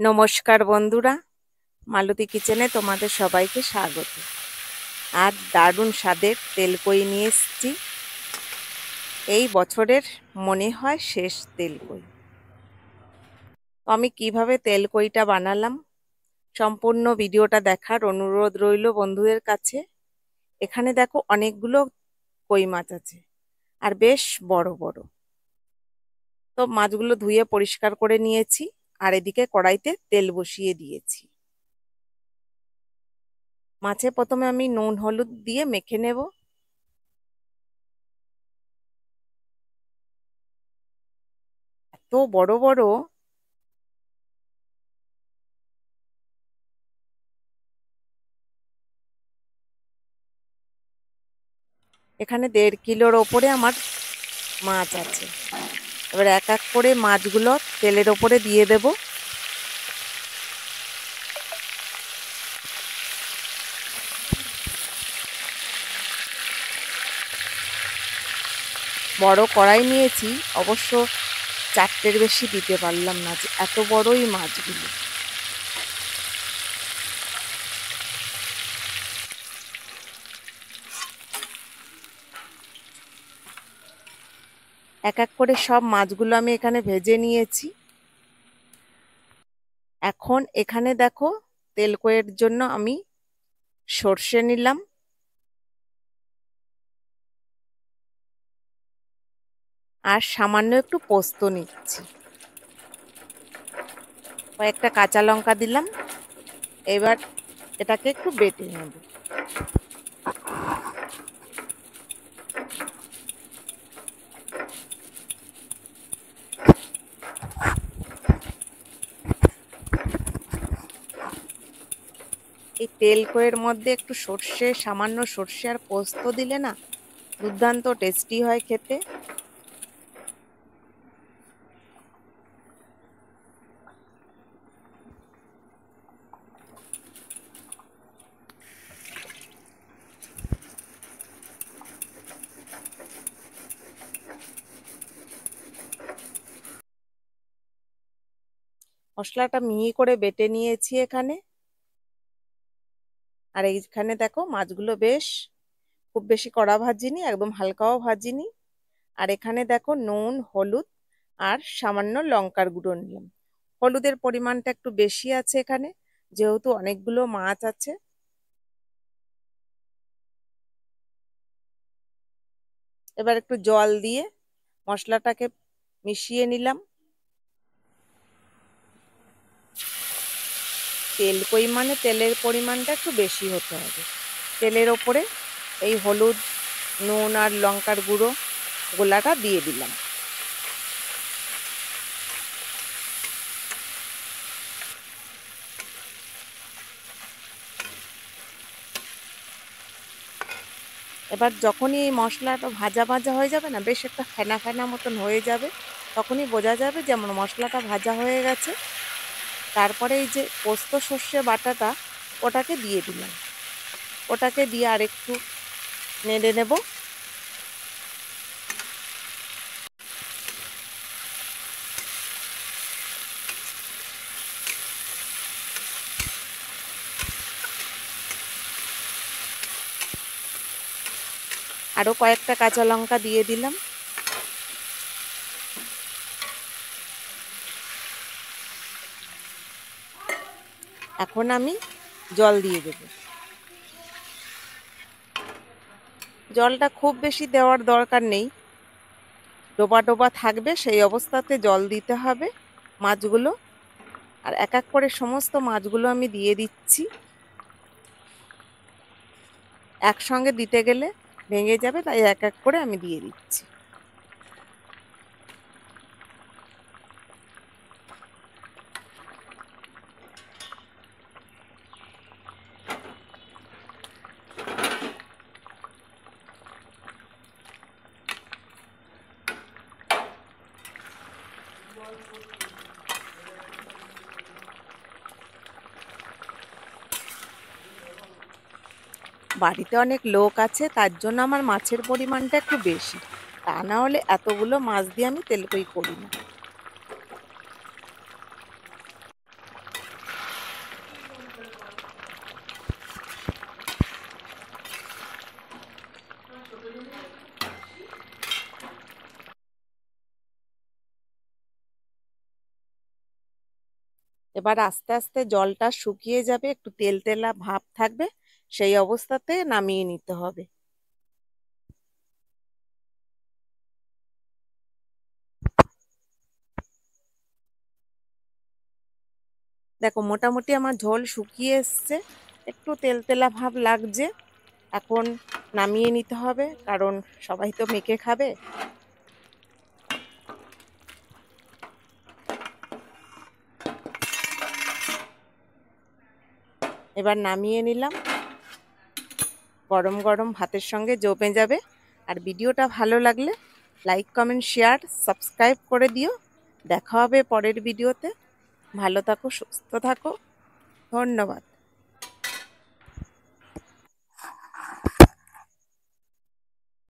নমস্কার বন্ধুরা, মালতী কিচেনে তোমাদের সবাইকে স্বাগত। আর দারুণ স্বাদের তেলকই নিয়ে এসেছি। এই বছরের মনে হয় শেষ তেলকই। আমি কিভাবে তেলকইটা বানালাম সম্পূর্ণ ভিডিওটা দেখার অনুরোধ রইল বন্ধুদের কাছে। এখানে দেখো অনেকগুলো কই মাছ আছে আর বেশ বড় বড়। তো মাছগুলো ধুয়ে পরিষ্কার করে নিয়েছি আর এদিকে কড়াইতে তেল বসিয়ে দিয়েছি। মাছে প্রথমে আমি নুন হলুদ দিয়ে মেখে নেব। এত বড় বড়, এখানে 1.5 কিলোর ওপরে আমার মাছ আছে। এবার এক এক করে মাছগুলো তেলের ওপরে দিয়ে দেব। বড় কড়াই নিয়েছি, অবশ্য 4টের বেশি দিতে পারলাম না, যে এত বড়ই মাছগুলো। এক এক করে সব মাছগুলো আমি এখানে ভেজে নিয়েছি। এখন এখানে দেখো তেলকইয়ের জন্য আমি সর্ষে নিলাম, আর সামান্য একটু পোস্ত নিচ্ছি। কয়েকটা কাঁচা লঙ্কা দিলাম। এবার এটাকে একটু বেটে নেব। এই তেলকইয়ের মধ্যে একটু সর্ষে, সামান্য সর্ষে আর পোস্ত দিলে না দুর্দান্ত টেস্টি হয় খেতে। মশলাটা মিহি করে বেটে নিয়েছি এখানে। আর এইখানে দেখো মাছগুলো বেশ খুব বেশি কড়া ভাজিনি, একদম হালকাও ভাজিনি। আর এখানে দেখো নুন, হলুদ আর সামান্য লঙ্কার গুঁড়ো নিলাম। হলুদের পরিমাণটা একটু বেশি আছে এখানে, যেহেতু অনেকগুলো মাছ আছে। এবার একটু জল দিয়ে মশলাটাকে মিশিয়ে নিলাম। তেলকই মানে তেলের পরিমাণটা একটু বেশি হতে হবে। তেলের ওপরে এই হলুদ, নুন আর লঙ্কার গুঁড়ো গোলাটা দিয়ে দিলাম। এবার যখনই এই মশলাটা ভাজা ভাজা হয়ে যাবে না, বেশ একটা ফেনা ফেনা মতন হয়ে যাবে, তখনই বোঝা যাবে যে আমার মশলাটা ভাজা হয়ে গেছে। তারপরে এই যে পোস্ত সর্ষে বাটাটা, ওটাকে দিয়ে দিলাম। ওটাকে দিয়ে আর একটু নেড়ে নেব। আরও কয়েকটা কাঁচা লঙ্কা দিয়ে দিলাম। এখন আমি জল দিয়ে দেব। জলটা খুব বেশি দেওয়ার দরকার নেই, ডোবা ডোবা থাকবে সেই অবস্থাতে জল দিতে হবে মাছগুলো। আর এক এক করে সমস্ত মাছগুলো আমি দিয়ে দিচ্ছি। একসঙ্গে দিতে গেলে ভেঙে যাবে, তাই এক এক করে আমি দিয়ে দিচ্ছি। বাড়িতে অনেক লোক আছে, তার জন্য আমার মাছের পরিমাণটা একটু বেশি। তা না হলে এতগুলো মাছ দিয়ে আমি তেলকই করি না। এবার আস্তে আস্তে জলটা শুকিয়ে যাবে, একটু তেল তেলা ভাব থাকবে, সেই অবস্থাতে নামিয়ে নিতে হবে। দেখো মোটামুটি আমার ঝোল শুকিয়ে এসছে, একটু তেল তেলা ভাব লাগছে। এখন নামিয়ে নিতে হবে, কারণ সবাই তো মেখে খাবে। এবার নামিয়ে নিলাম, গরম গরম ভাতের সঙ্গে জমে যাবে। আর ভিডিওটা ভালো লাগলে লাইক কমেন্ট শেয়ার সাবস্ক্রাইব করে দিও। দেখা হবে পরের ভিডিওতে। ভালো থাকো, সুস্থ থাকো, ধন্যবাদ।